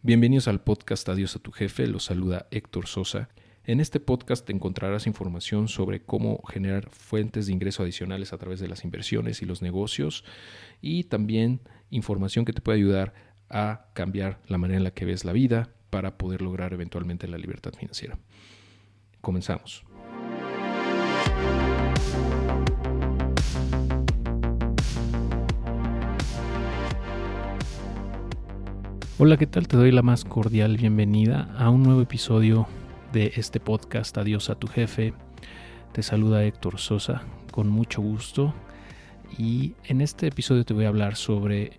Bienvenidos al podcast Adiós a tu jefe, los saluda Héctor Sosa. En este podcast te encontrarás información sobre cómo generar fuentes de ingreso adicionales a través de las inversiones y los negocios y también información que te puede ayudar a cambiar la manera en la que ves la vida para poder lograr eventualmente la libertad financiera. Comenzamos. Hola, ¿qué tal? Te doy la más cordial bienvenida a un nuevo episodio de este podcast Adiós a tu jefe. Te saluda Héctor Sosa con mucho gusto y en este episodio te voy a hablar sobre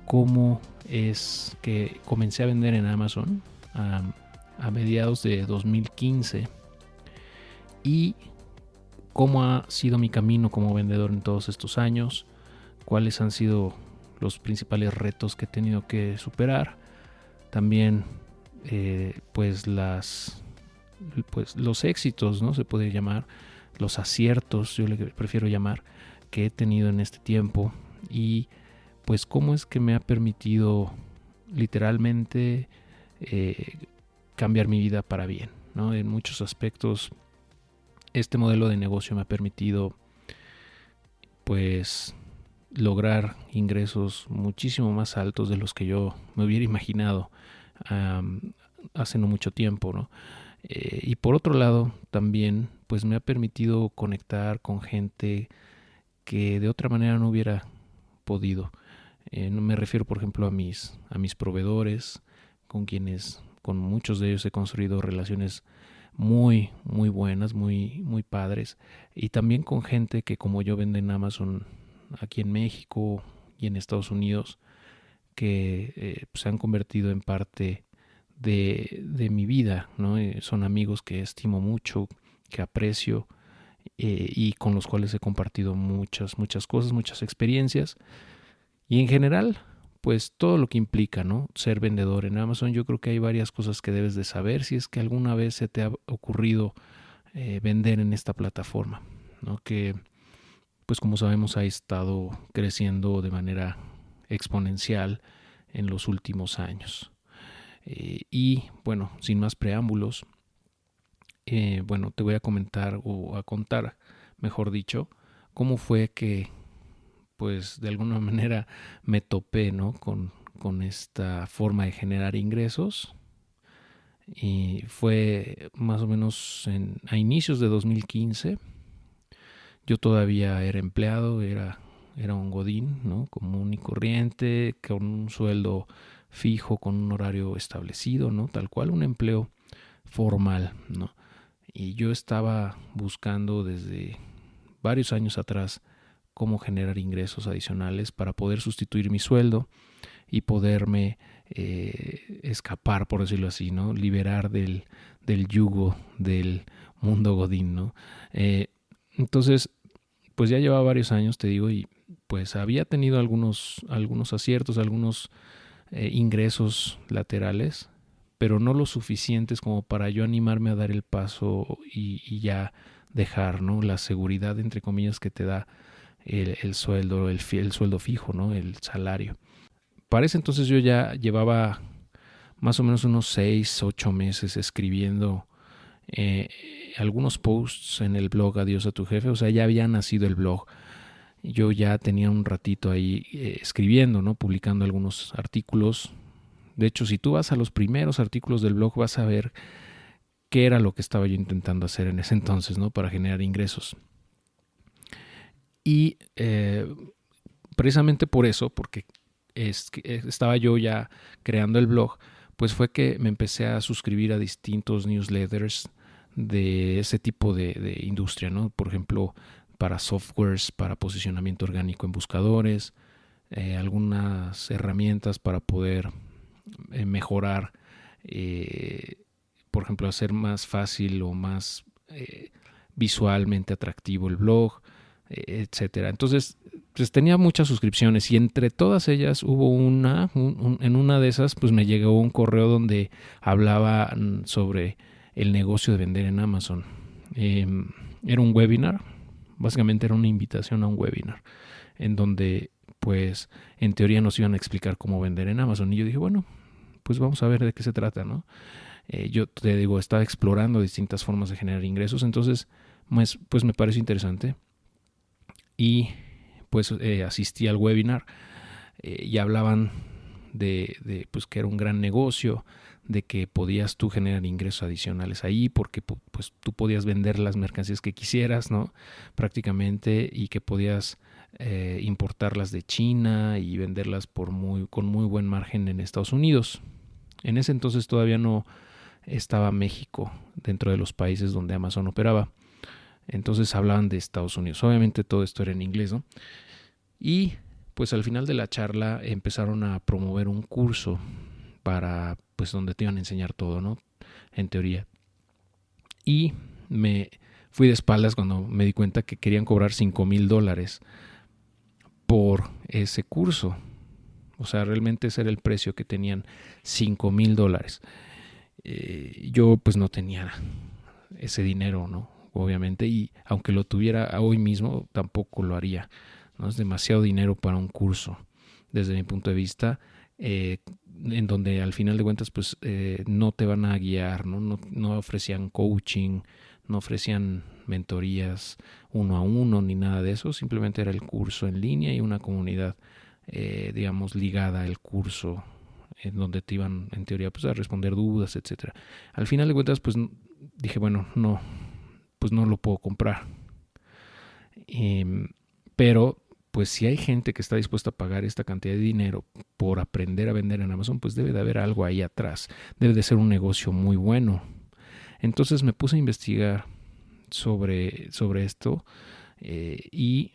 cómo es que comencé a vender en Amazon a mediados de 2015 y cómo ha sido mi camino como vendedor en todos estos años, cuáles han sido los principales retos que he tenido que superar. También los éxitos, ¿no? Se puede llamar, los aciertos, yo le prefiero llamar, que he tenido en este tiempo y pues cómo es que me ha permitido literalmente cambiar mi vida para bien, ¿no? En muchos aspectos este modelo de negocio me ha permitido pues lograr ingresos muchísimo más altos de los que yo me hubiera imaginado hace no mucho tiempo, ¿no? Y por otro lado también pues me ha permitido conectar con gente que de otra manera no hubiera podido. No me refiero por ejemplo a mis proveedores, con muchos de ellos he construido relaciones muy buenas, muy padres, y también con gente que como yo vende en Amazon aquí en México y en Estados Unidos, que se han convertido en parte de mi vida, ¿no? Son amigos que estimo mucho, que aprecio y con los cuales he compartido muchas cosas, muchas experiencias. Y en general, pues todo lo que implica, ¿no? Ser vendedor en Amazon. Yo creo que hay varias cosas que debes de saber si es que alguna vez se te ha ocurrido vender en esta plataforma, ¿no? Que pues como sabemos ha estado creciendo de manera exponencial en los últimos años. Y bueno, sin más preámbulos, te voy a comentar o a contar, mejor dicho, cómo fue que pues de alguna manera me topé, ¿no? con esta forma de generar ingresos. Y fue más o menos a inicios de 2015. Yo todavía era empleado, era un godín, ¿no? Común y corriente, con un sueldo fijo, con un horario establecido, ¿no? Tal cual un empleo formal, ¿no? Y yo estaba buscando desde varios años atrás cómo generar ingresos adicionales para poder sustituir mi sueldo y poderme escapar, por decirlo así, ¿no? Liberar del yugo del mundo godín, ¿no? Entonces, pues ya llevaba varios años, te digo, y pues había tenido algunos aciertos, algunos ingresos laterales, pero no lo suficientes como para yo animarme a dar el paso y ya dejar, ¿no? La seguridad, entre comillas, que te da el sueldo, el sueldo fijo, ¿no? El salario. Para ese entonces yo ya llevaba más o menos unos 6-8 meses escribiendo algunos posts en el blog Adiós a tu jefe. O sea, ya había nacido el blog. Yo ya tenía un ratito ahí escribiendo, ¿no? Publicando algunos artículos. De hecho, si tú vas a los primeros artículos del blog vas a ver qué era lo que estaba yo intentando hacer en ese entonces, ¿no? Para generar ingresos. Y precisamente por eso, porque estaba yo ya creando el blog, pues fue que me empecé a suscribir a distintos newsletters de ese tipo de industria, ¿no? Por ejemplo, para softwares, para posicionamiento orgánico en buscadores, algunas herramientas para poder mejorar, por ejemplo, hacer más fácil o más visualmente atractivo el blog, etcétera. Entonces, pues tenía muchas suscripciones y entre todas ellas hubo en una de esas pues me llegó un correo donde hablaba sobre el negocio de vender en Amazon. Era un webinar, básicamente era una invitación a un webinar en donde pues en teoría nos iban a explicar cómo vender en Amazon y yo dije, bueno, pues vamos a ver de qué se trata, ¿no? Yo te digo, estaba explorando distintas formas de generar ingresos, entonces pues me pareció interesante y pues asistí al webinar y hablaban de pues que era un gran negocio, de que podías tú generar ingresos adicionales ahí porque pues tú podías vender las mercancías que quisieras, ¿no? Prácticamente, y que podías importarlas de China y venderlas con muy buen margen en Estados Unidos. En ese entonces todavía no estaba México dentro de los países donde Amazon operaba. Entonces hablaban de Estados Unidos. Obviamente todo esto era en inglés, ¿no? Y pues al final de la charla empezaron a promover un curso para, pues donde te iban a enseñar todo, ¿no? En teoría. Y me fui de espaldas cuando me di cuenta que querían cobrar $5,000 por ese curso. O sea, realmente ese era el precio que tenían, $5,000. Yo pues no tenía ese dinero, ¿no? Obviamente, y aunque lo tuviera hoy mismo, tampoco lo haría, ¿no? Es demasiado dinero para un curso, desde mi punto de vista, en donde al final de cuentas pues no te van a guiar, ¿no? No ofrecían coaching, no ofrecían mentorías uno a uno ni nada de eso, simplemente era el curso en línea y una comunidad digamos ligada al curso, en donde te iban en teoría pues a responder dudas, etcétera. Al final de cuentas pues dije, bueno, pues no lo puedo comprar, pero pues si hay gente que está dispuesta a pagar esta cantidad de dinero por aprender a vender en Amazon, pues debe de haber algo ahí atrás, debe de ser un negocio muy bueno. Entonces me puse a investigar sobre esto y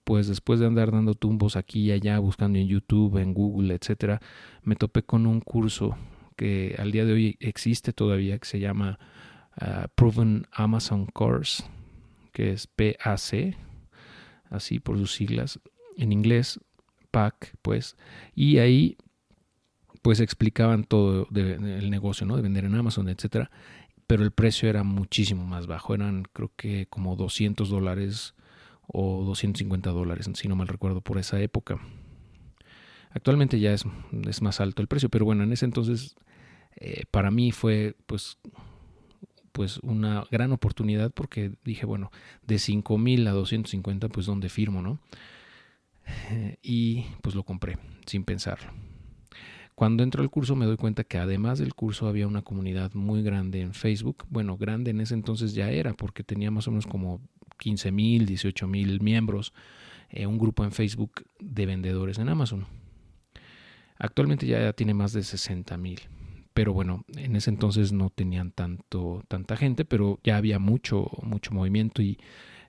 pues después de andar dando tumbos aquí y allá, buscando en YouTube, en Google, etcétera, me topé con un curso que al día de hoy existe todavía, que se llama Proven Amazon Course, que es PAC, así por sus siglas, en inglés, PAC, pues, y ahí pues explicaban todo del negocio, ¿no? De vender en Amazon, etcétera, pero el precio era muchísimo más bajo, eran creo que como $200 o $250, si no mal recuerdo, por esa época. Actualmente ya es más alto el precio, pero bueno, en ese entonces para mí fue pues una gran oportunidad, porque dije, bueno, de 5,000 a 250, pues ¿dónde firmo, no? Y pues lo compré sin pensarlo. Cuando entro al curso me doy cuenta que además del curso había una comunidad muy grande en Facebook. Bueno, grande en ese entonces ya era, porque tenía más o menos como 15,000, 18,000 miembros, un grupo en Facebook de vendedores en Amazon. Actualmente ya tiene más de 60,000. Pero bueno, en ese entonces no tenían tanta gente, pero ya había mucho movimiento y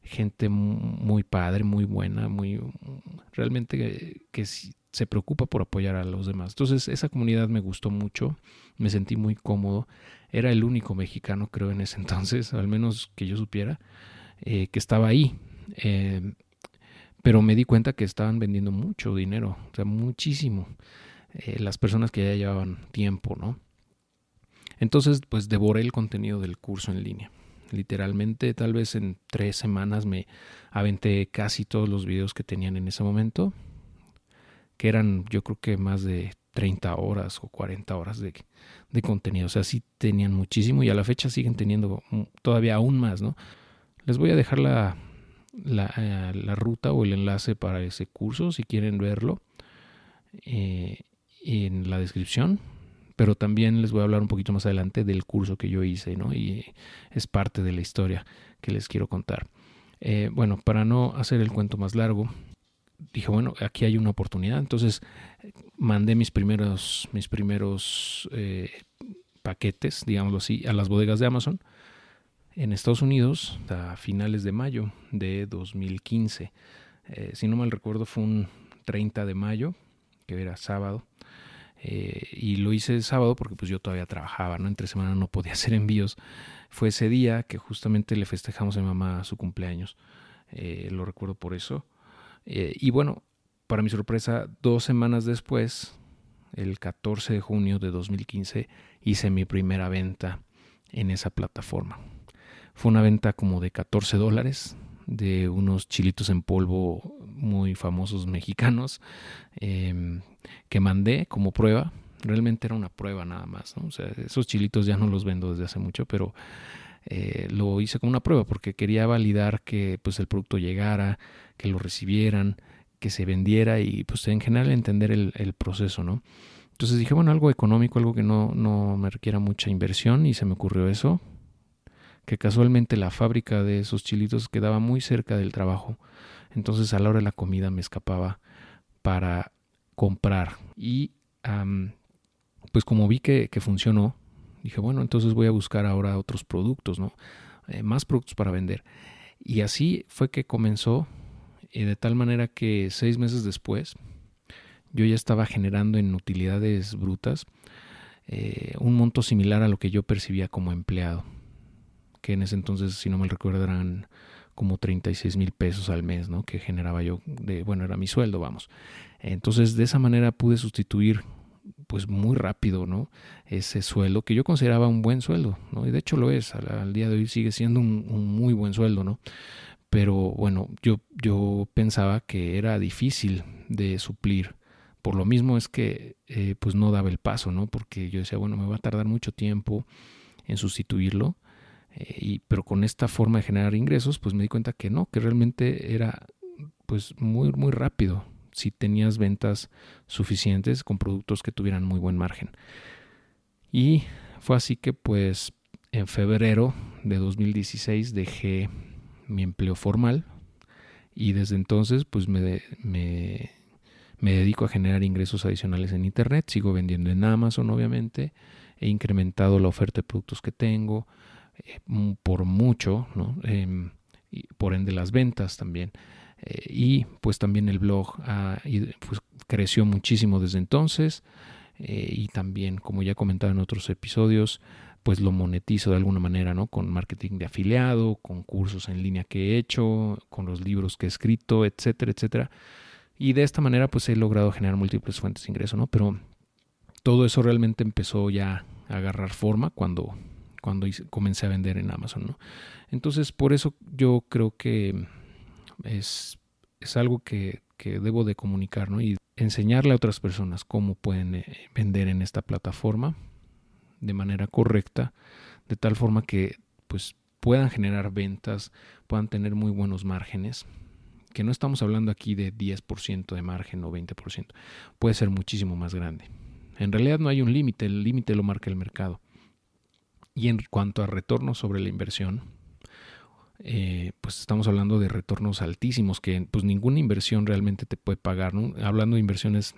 gente muy padre, muy buena, realmente que se preocupa por apoyar a los demás. Entonces esa comunidad me gustó mucho, me sentí muy cómodo. Era el único mexicano, creo, en ese entonces, al menos que yo supiera, que estaba ahí. Pero me di cuenta que estaban vendiendo mucho dinero, o sea, muchísimo. Las personas que ya llevaban tiempo, ¿no? Entonces, pues devoré el contenido del curso en línea. Literalmente, tal vez en 3 semanas me aventé casi todos los videos que tenían en ese momento, que eran, yo creo que más de 30 horas o 40 horas de contenido. O sea, sí tenían muchísimo, y a la fecha siguen teniendo todavía aún más, ¿no? Les voy a dejar la ruta o el enlace para ese curso si quieren verlo en la descripción. Pero también les voy a hablar un poquito más adelante del curso que yo hice, ¿no? Y es parte de la historia que les quiero contar. Bueno, para no hacer el cuento más largo, dije, bueno, aquí hay una oportunidad. Entonces mandé mis primeros paquetes, digámoslo así, a las bodegas de Amazon en Estados Unidos a finales de mayo de 2015. Si no mal recuerdo, fue un 30 de mayo, que era sábado. Y lo hice el sábado porque pues yo todavía trabajaba, ¿no? Entre semana no podía hacer envíos. Fue ese día que justamente le festejamos a mi mamá su cumpleaños. Lo recuerdo por eso. Y bueno, para mi sorpresa, 2 semanas después, el 14 de junio de 2015, hice mi primera venta en esa plataforma. Fue una venta como de $14 de unos chilitos en polvo muy famosos mexicanos, que mandé como prueba Realmente era una prueba nada más, ¿no? O sea, esos chilitos ya no los vendo desde hace mucho, pero lo hice como una prueba porque quería validar que pues el producto llegara, que lo recibieran, que se vendiera y pues en general entender el proceso, ¿no? Entonces dije, bueno, algo económico, algo que no me requiera mucha inversión, y se me ocurrió eso, que casualmente la fábrica de esos chilitos quedaba muy cerca del trabajo. Entonces a la hora de la comida me escapaba para comprar. Y pues como vi que funcionó, dije, bueno, entonces voy a buscar ahora otros productos, ¿no? Más productos para vender. Y así fue que comenzó, de tal manera que 6 meses después yo ya estaba generando en utilidades brutas un monto similar a lo que yo percibía como empleado, que en ese entonces, si no me recuerdo, eran como 36,000 pesos al mes, ¿no? Que generaba yo, era mi sueldo, vamos. Entonces, de esa manera pude sustituir pues muy rápido, ¿no? Ese sueldo que yo consideraba un buen sueldo, ¿no? Y de hecho lo es, al día de hoy sigue siendo un muy buen sueldo, ¿no? Pero bueno, yo pensaba que era difícil de suplir. Por lo mismo es que pues no daba el paso, ¿no? Porque yo decía, bueno, me va a tardar mucho tiempo en sustituirlo, pero con esta forma de generar ingresos, pues me di cuenta que no, que realmente era pues muy, muy rápido si tenías ventas suficientes con productos que tuvieran muy buen margen. Y fue así que pues en febrero de 2016 dejé mi empleo formal, y desde entonces pues me dedico a generar ingresos adicionales en internet. Sigo vendiendo en Amazon, obviamente. He incrementado la oferta de productos que tengo por mucho, ¿no? Y por ende las ventas también. Y pues también el blog pues creció muchísimo desde entonces, y también, como ya he comentado en otros episodios, pues lo monetizo de alguna manera, ¿no? Con marketing de afiliado, con cursos en línea que he hecho, con los libros que he escrito, etcétera, etcétera. Y de esta manera pues he logrado generar múltiples fuentes de ingreso, ¿no? Pero todo eso realmente empezó ya a agarrar forma cuando comencé a vender en Amazon, ¿no? Entonces, por eso yo creo que es algo que debo de comunicar, ¿no? Y enseñarle a otras personas cómo pueden vender en esta plataforma de manera correcta, de tal forma que pues puedan generar ventas, puedan tener muy buenos márgenes, que no estamos hablando aquí de 10% de margen o 20%, puede ser muchísimo más grande. En realidad no hay un límite, el límite lo marca el mercado. Y en cuanto a retorno sobre la inversión, pues estamos hablando de retornos altísimos que pues ninguna inversión realmente te puede pagar, ¿no? Hablando de inversiones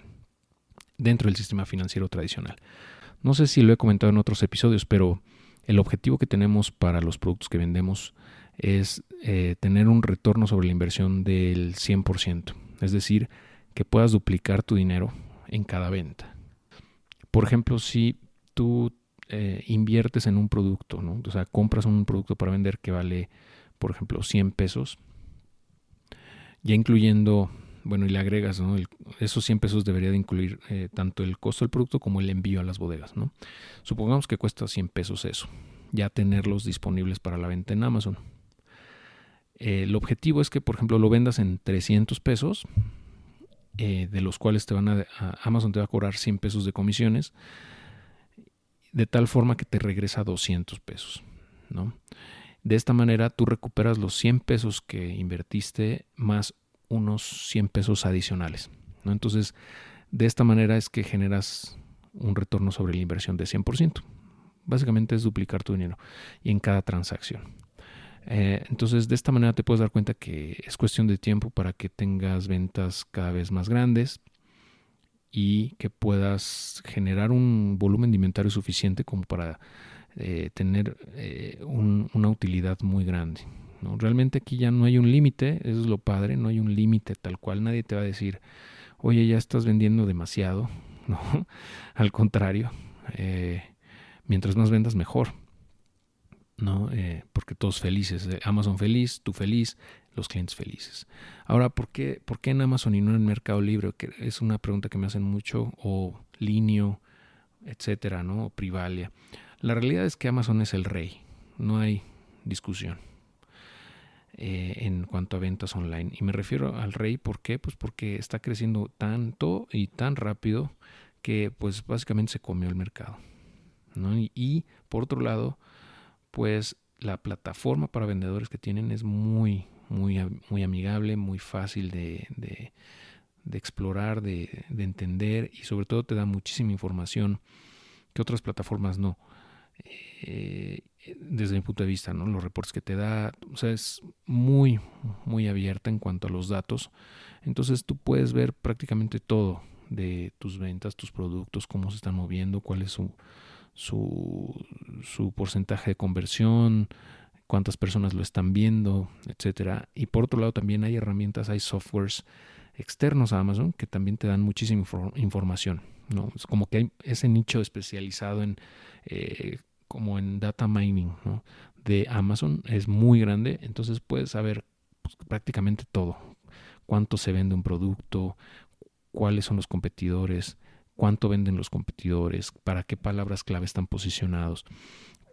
dentro del sistema financiero tradicional. No sé si lo he comentado en otros episodios, pero el objetivo que tenemos para los productos que vendemos es tener un retorno sobre la inversión del 100%. Es decir, que puedas duplicar tu dinero en cada venta. Por ejemplo, si tú inviertes en un producto, ¿no? O sea, compras un producto para vender que vale, por ejemplo, 100 pesos, ya incluyendo, bueno, y le agregas, ¿no? Esos 100 pesos debería de incluir tanto el costo del producto como el envío a las bodegas, ¿no? Supongamos que cuesta 100 pesos eso, ya tenerlos disponibles para la venta en Amazon. El objetivo es que, por ejemplo, lo vendas en 300 pesos, de los cuales Amazon te va a cobrar 100 pesos de comisiones, de tal forma que te regresa 200 pesos, ¿no? De esta manera tú recuperas los 100 pesos que invertiste más unos 100 pesos adicionales, ¿no? Entonces, de esta manera es que generas un retorno sobre la inversión de 100%. Básicamente es duplicar tu dinero y en cada transacción. Entonces, de esta manera te puedes dar cuenta que es cuestión de tiempo para que tengas ventas cada vez más grandes y que puedas generar un volumen de inventario suficiente como para tener una utilidad muy grande, ¿no? Realmente aquí ya no hay un límite, eso es lo padre, no hay un límite tal cual, nadie te va a decir, oye, ya estás vendiendo demasiado, ¿no? Al contrario, mientras más vendas mejor, ¿no? Porque todos felices, Amazon feliz, tú feliz, los clientes felices. Ahora, ¿por qué en Amazon y no en Mercado Libre? Que es una pregunta que me hacen mucho, o Linio, etcétera, ¿no? O Privalia. La realidad es que Amazon es el rey, no hay discusión en cuanto a ventas online. Y me refiero al rey, ¿por qué? Pues porque está creciendo tanto y tan rápido que pues básicamente se comió el mercado, ¿no? Y por otro lado, pues la plataforma para vendedores que tienen es muy, muy, muy amigable, muy fácil de explorar, de entender, y sobre todo te da muchísima información que otras plataformas no. Desde mi punto de vista, ¿no? Los reportes que te da, o sea, es muy, muy abierta en cuanto a los datos. Entonces tú puedes ver prácticamente todo de tus ventas, tus productos, cómo se están moviendo, cuál es su porcentaje de conversión, cuántas personas lo están viendo, etcétera. Y por otro lado también hay herramientas, hay softwares externos a Amazon que también te dan muchísima información, ¿no? Es como que hay ese nicho especializado en como en data mining, ¿no? De Amazon es muy grande, entonces puedes saber pues, prácticamente todo. Cuánto se vende un producto, cuáles son los competidores, cuánto venden los competidores, para qué palabras clave están posicionados,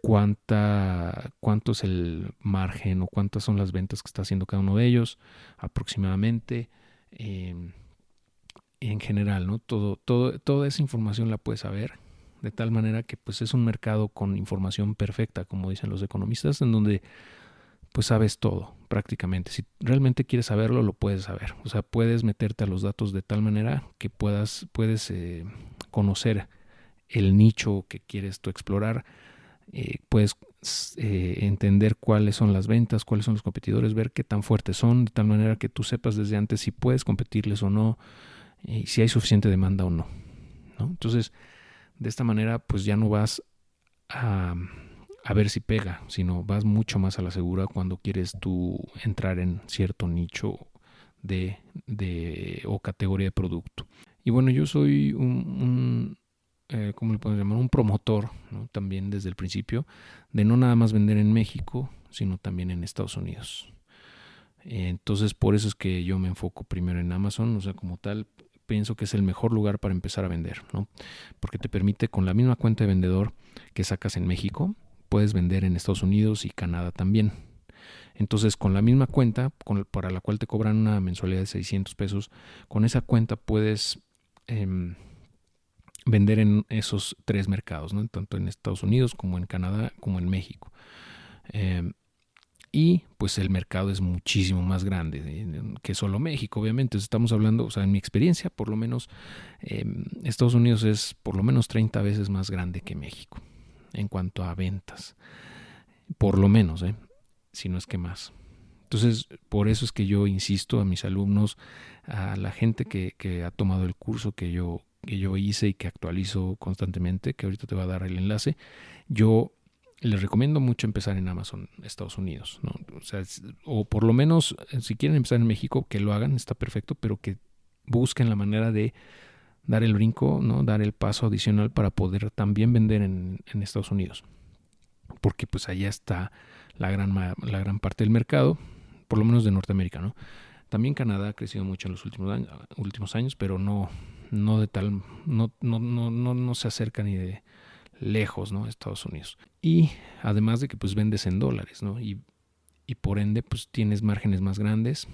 cuánto es el margen o cuántas son las ventas que está haciendo cada uno de ellos aproximadamente. En general, ¿no? Toda esa información la puedes saber de tal manera que pues es un mercado con información perfecta, como dicen los economistas, en donde pues sabes todo prácticamente. Si realmente quieres saberlo, lo puedes saber. O sea, puedes meterte a los datos de tal manera que puedes conocer el nicho que quieres tú explorar, puedes entender cuáles son las ventas, cuáles son los competidores, ver qué tan fuertes son, de tal manera que tú sepas desde antes si puedes competirles o no, y si hay suficiente demanda o no, ¿no? Entonces, de esta manera, pues ya no vas a ver si pega, sino vas mucho más a la segura cuando quieres tú entrar en cierto nicho o categoría de producto. Y bueno, yo soy ¿cómo le podemos llamar? Un promotor, ¿no? También desde el principio, de no nada más vender en México, sino también en Estados Unidos. Entonces, por eso es que yo me enfoco primero en Amazon, o sea, como tal, pienso que es el mejor lugar para empezar a vender, ¿no? Porque te permite, con la misma cuenta de vendedor que sacas en México, puedes vender en Estados Unidos y Canadá también. Entonces, con la misma cuenta, para la cual te cobran una mensualidad de $600, con esa cuenta puedes vender en esos 3 mercados, ¿no? Tanto en Estados Unidos como en Canadá como en México. Y pues el mercado es muchísimo más grande que solo México, obviamente. Estamos hablando, o sea, en mi experiencia, por lo menos Estados Unidos es por lo menos 30 veces más grande que México en cuanto a ventas. Por lo menos, si no es que más. Entonces, por eso es que yo insisto a mis alumnos, a la gente que ha tomado el curso que yo hice y que actualizo constantemente, que ahorita te va a dar el enlace, yo les recomiendo mucho empezar en Amazon Estados Unidos, ¿no? O sea, o por lo menos si quieren empezar en México, que lo hagan, está perfecto, pero que busquen la manera de dar el brinco, ¿no? Dar el paso adicional para poder también vender en Estados Unidos, porque pues allá está la gran parte del mercado, por lo menos de Norteamérica, ¿no? También Canadá ha crecido mucho en los últimos años, pero no de tal, no se acerca ni de lejos, ¿no? Estados Unidos. Y además de que pues vendes en dólares, ¿no? Y por ende pues tienes márgenes más grandes,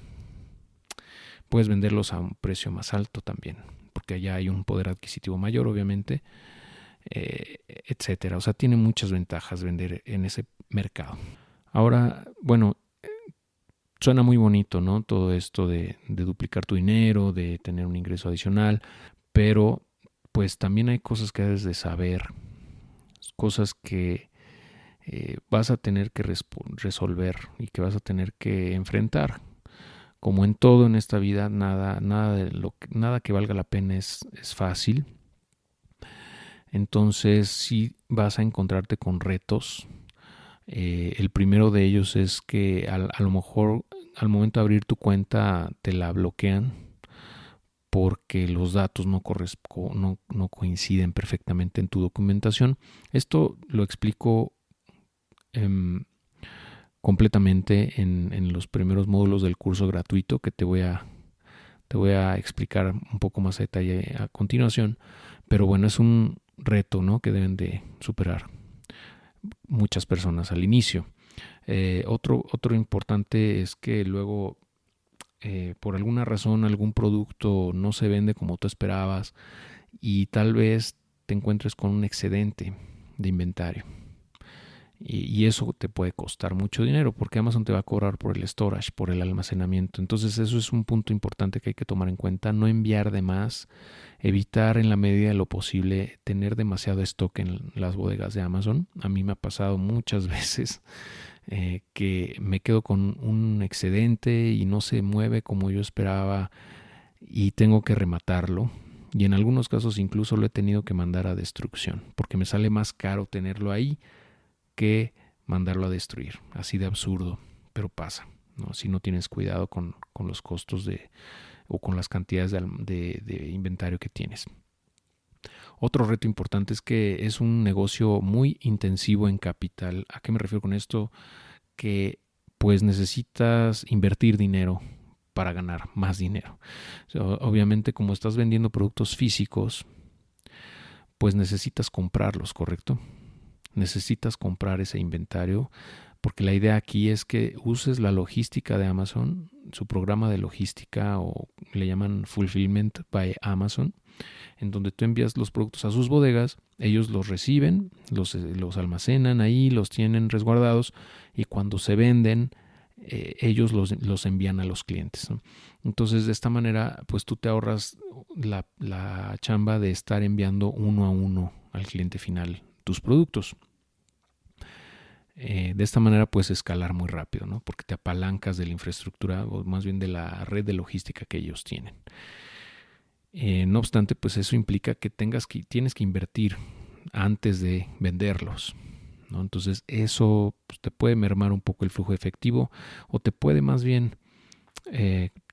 puedes venderlos a un precio más alto también, porque allá hay un poder adquisitivo mayor, obviamente, etcétera. O sea, tiene muchas ventajas vender en ese mercado. Ahora, bueno, suena muy bonito, ¿no? Todo esto de duplicar tu dinero, de tener un ingreso adicional, pero pues también hay cosas que debes de saber, cosas que vas a tener que resolver y que vas a tener que enfrentar. Como en todo en esta vida, nada que valga la pena es fácil. Entonces sí vas a encontrarte con retos. El primero de ellos es que a lo mejor al momento de abrir tu cuenta te la bloquean porque los datos no coinciden perfectamente en tu documentación. Esto lo explico completamente en los primeros módulos del curso gratuito que te voy a explicar un poco más a detalle a continuación. Pero bueno, es un reto, ¿no? Que deben de superar muchas personas al inicio. Otro importante es que luego por alguna razón algún producto no se vende como tú esperabas y tal vez te encuentres con un excedente de inventario. Y eso te puede costar mucho dinero porque Amazon te va a cobrar por el storage, por el almacenamiento. Entonces eso es un punto importante que hay que tomar en cuenta. No enviar de más, evitar en la medida de lo posible tener demasiado stock en las bodegas de Amazon. A mí me ha pasado muchas veces que me quedo con un excedente y no se mueve como yo esperaba y tengo que rematarlo. Y en algunos casos incluso lo he tenido que mandar a destrucción porque me sale más caro tenerlo ahí que mandarlo a destruir. Así de absurdo, pero pasa, ¿no? Si no tienes cuidado con los costos o con las cantidades de inventario que tienes. Otro reto importante es que es un negocio muy intensivo en capital. ¿A qué me refiero con esto? Que pues necesitas invertir dinero para ganar más dinero. O sea, obviamente, como estás vendiendo productos físicos, pues necesitas comprarlos, ¿correcto? Necesitas comprar ese inventario porque la idea aquí es que uses la logística de Amazon, su programa de logística, o le llaman Fulfillment by Amazon, en donde tú envías los productos a sus bodegas, ellos los reciben, los almacenan ahí, los tienen resguardados y cuando se venden, ellos los envían a los clientes, ¿no? Entonces, de esta manera, pues tú te ahorras la chamba de estar enviando uno a uno al cliente final tus productos. De esta manera puedes escalar muy rápido, ¿no? Porque te apalancas de la infraestructura o más bien de la red de logística que ellos tienen. No obstante, pues eso implica que tienes que invertir antes de venderlos, ¿no? Entonces eso pues, te puede mermar un poco el flujo efectivo o te puede más bien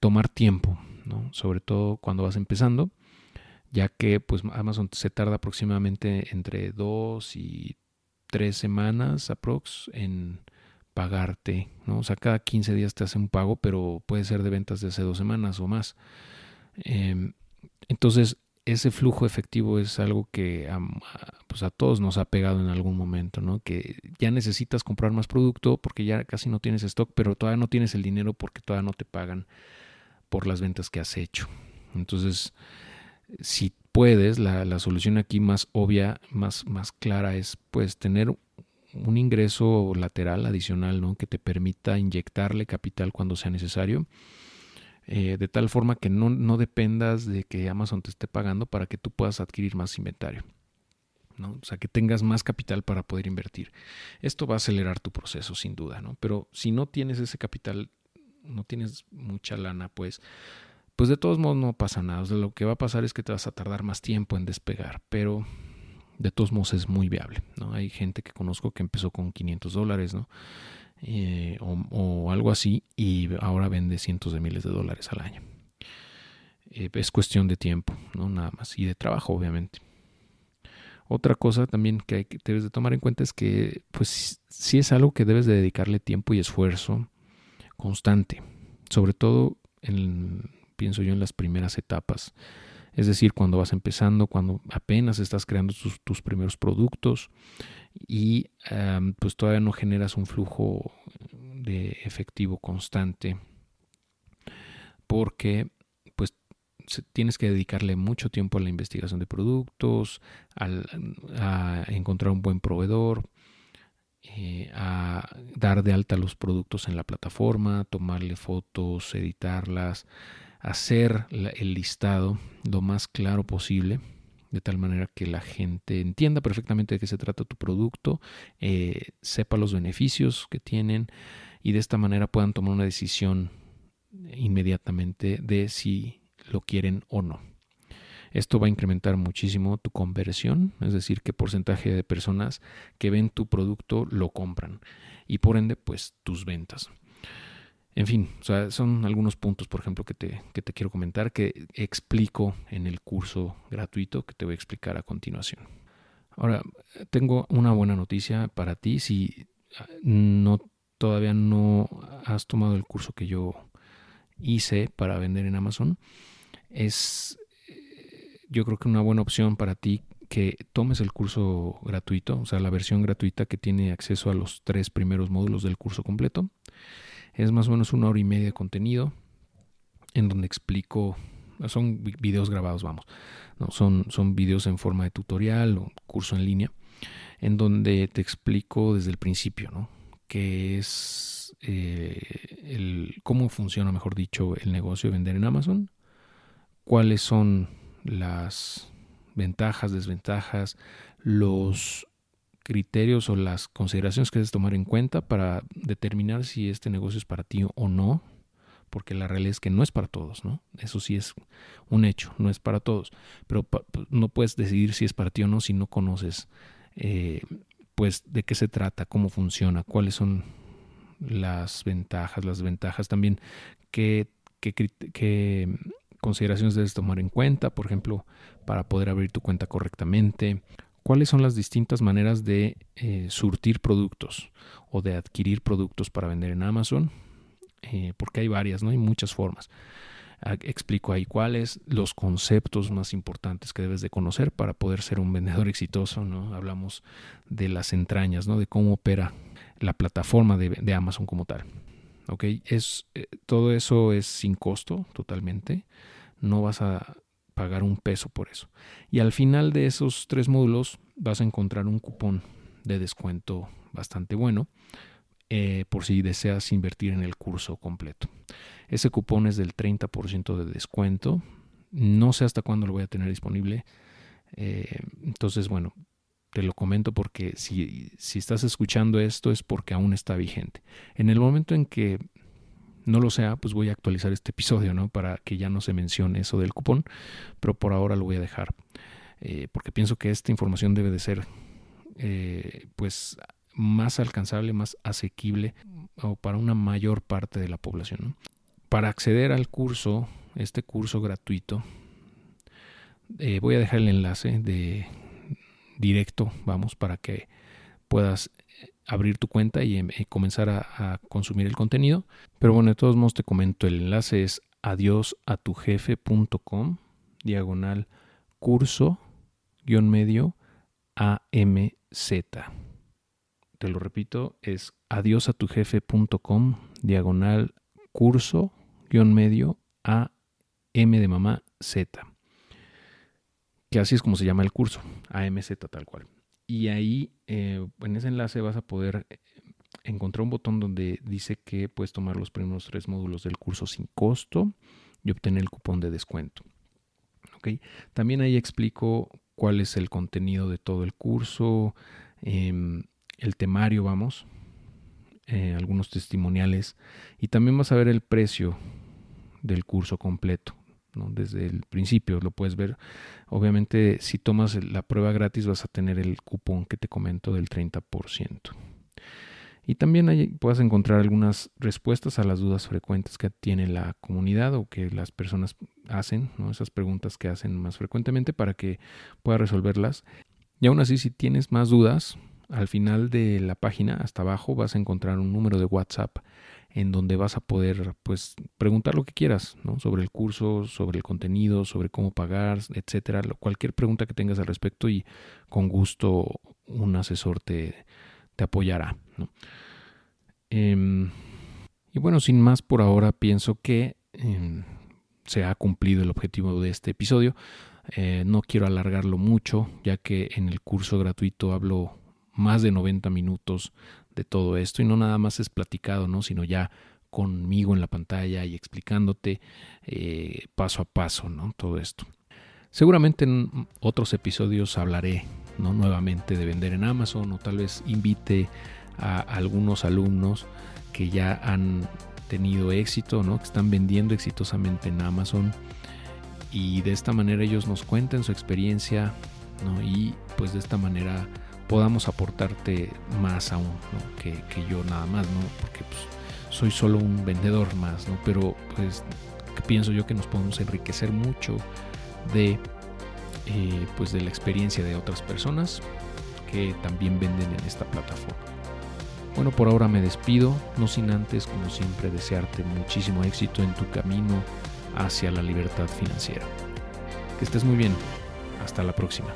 tomar tiempo, ¿no? Sobre todo cuando vas empezando, ya que pues Amazon se tarda aproximadamente entre 2 y 3 semanas aprox en pagarte, ¿no? O sea, cada 15 días te hace un pago, pero puede ser de ventas de hace 2 semanas o más. Entonces, ese flujo efectivo es algo que pues a todos nos ha pegado en algún momento, ¿no? Que ya necesitas comprar más producto porque ya casi no tienes stock, pero todavía no tienes el dinero porque todavía no te pagan por las ventas que has hecho. Entonces, si puedes, la solución aquí más obvia, más clara es pues tener un ingreso lateral adicional, ¿no? Que te permita inyectarle capital cuando sea necesario, de tal forma que no dependas de que Amazon te esté pagando para que tú puedas adquirir más inventario, ¿no? O sea, que tengas más capital para poder invertir. Esto va a acelerar tu proceso sin duda, ¿no? Pero si no tienes ese capital, no tienes mucha lana, pues de todos modos no pasa nada. O sea, lo que va a pasar es que te vas a tardar más tiempo en despegar, pero de todos modos es muy viable, ¿no? Hay gente que conozco que empezó con $500, ¿no? O algo así y ahora vende cientos de miles de dólares al año. Es cuestión de tiempo, ¿no? Nada más, y de trabajo, obviamente. Otra cosa también que debes de tomar en cuenta es que pues sí es algo que debes de dedicarle tiempo y esfuerzo constante, sobre todo pienso yo en las primeras etapas, es decir, cuando vas empezando, cuando apenas estás creando tus primeros productos y pues todavía no generas un flujo de efectivo constante porque pues tienes que dedicarle mucho tiempo a la investigación de productos, a encontrar un buen proveedor, a dar de alta los productos en la plataforma, tomarle fotos, editarlas, hacer el listado lo más claro posible, de tal manera que la gente entienda perfectamente de qué se trata tu producto, sepa los beneficios que tienen y de esta manera puedan tomar una decisión inmediatamente de si lo quieren o no. Esto va a incrementar muchísimo tu conversión, es decir, qué porcentaje de personas que ven tu producto lo compran y por ende pues tus ventas. En fin, o sea, son algunos puntos, por ejemplo, que te quiero comentar, que explico en el curso gratuito que te voy a explicar a continuación. Ahora, tengo una buena noticia para ti. Si todavía no has tomado el curso que yo hice para vender en Amazon, yo creo que una buena opción para ti que tomes el curso gratuito, o sea, la versión gratuita que tiene acceso a los 3 primeros módulos del curso completo. Es más o menos 1 hora y media de contenido en donde explico son videos grabados, vamos, no, son videos en forma de tutorial o curso en línea, en donde te explico desde el principio, ¿no? Qué es cómo funciona, mejor dicho, el negocio de vender en Amazon, cuáles son las ventajas, desventajas, los criterios o las consideraciones que debes tomar en cuenta para determinar si este negocio es para ti o no, porque la realidad es que no es para todos, ¿no? Eso sí es un hecho, no es para todos, pero no puedes decidir si es para ti o no si no conoces pues de qué se trata, cómo funciona, cuáles son las ventajas también, qué consideraciones debes tomar en cuenta, por ejemplo, para poder abrir tu cuenta correctamente, cuáles son las distintas maneras de surtir productos o de adquirir productos para vender en Amazon, porque hay varias, ¿no? Hay muchas formas. Explico ahí cuáles, los conceptos más importantes que debes de conocer para poder ser un vendedor exitoso, ¿no? Hablamos de las entrañas, ¿no? De cómo opera la plataforma de Amazon como tal. ¿Ok? Todo eso es sin costo totalmente. No vas a pagar un peso por eso. Y al final de esos 3 módulos vas a encontrar un cupón de descuento bastante bueno por si deseas invertir en el curso completo. Ese cupón es del 30% de descuento. No sé hasta cuándo lo voy a tener disponible. Entonces, bueno, te lo comento porque si estás escuchando esto es porque aún está vigente. En el momento en que no lo sea, pues voy a actualizar este episodio, ¿no? Para que ya no se mencione eso del cupón, pero por ahora lo voy a dejar. Porque pienso que esta información debe de ser pues más alcanzable, más asequible o para una mayor parte de la población, ¿no? Para acceder al curso, este curso gratuito, voy a dejar el enlace de directo, vamos, para que puedas abrir tu cuenta y comenzar a consumir el contenido. Pero bueno, de todos modos te comento, el enlace es adiosatujefe.com/curso-AMZ. Te lo repito, es adiosatujefe.com/curso-AM de mamá Z. Que así es como se llama el curso, AMZ tal cual. Y ahí en ese enlace vas a poder encontrar un botón donde dice que puedes tomar los primeros 3 módulos del curso sin costo y obtener el cupón de descuento. ¿Okay? También ahí explico cuál es el contenido de todo el curso, el temario, vamos, algunos testimoniales, y también vas a ver el precio del curso completo, ¿no? Desde el principio lo puedes ver. Obviamente, si tomas la prueba gratis vas a tener el cupón que te comento del 30%. Y también ahí puedes encontrar algunas respuestas a las dudas frecuentes que tiene la comunidad o que las personas hacen, ¿no? Esas preguntas que hacen más frecuentemente para que puedas resolverlas. Y aún así, si tienes más dudas, al final de la página, hasta abajo, vas a encontrar un número de WhatsApp en donde vas a poder pues preguntar lo que quieras, ¿no? Sobre el curso, sobre el contenido, sobre cómo pagar, etcétera. Cualquier pregunta que tengas al respecto y con gusto un asesor te apoyará, ¿no? Y bueno, sin más por ahora, pienso que se ha cumplido el objetivo de este episodio. No quiero alargarlo mucho, ya que en el curso gratuito hablo más de 90 minutos de todo esto y no nada más es platicado, ¿no? Sino ya conmigo en la pantalla y explicándote paso a paso, ¿no? Todo esto. Seguramente en otros episodios hablaré, ¿no? Nuevamente de vender en Amazon, o tal vez invite a algunos alumnos que ya han tenido éxito, ¿no? Que están vendiendo exitosamente en Amazon, y de esta manera ellos nos cuenten su experiencia, ¿no? Y pues de esta manera podamos aportarte más aún, ¿no? que yo nada más, ¿no? Porque pues soy solo un vendedor más, ¿no? Pero pues pienso yo que nos podemos enriquecer mucho de pues de la experiencia de otras personas que también venden en esta plataforma. Bueno, por ahora me despido, no sin antes, como siempre, desearte muchísimo éxito en tu camino hacia la libertad financiera. Que estés muy bien. Hasta la próxima.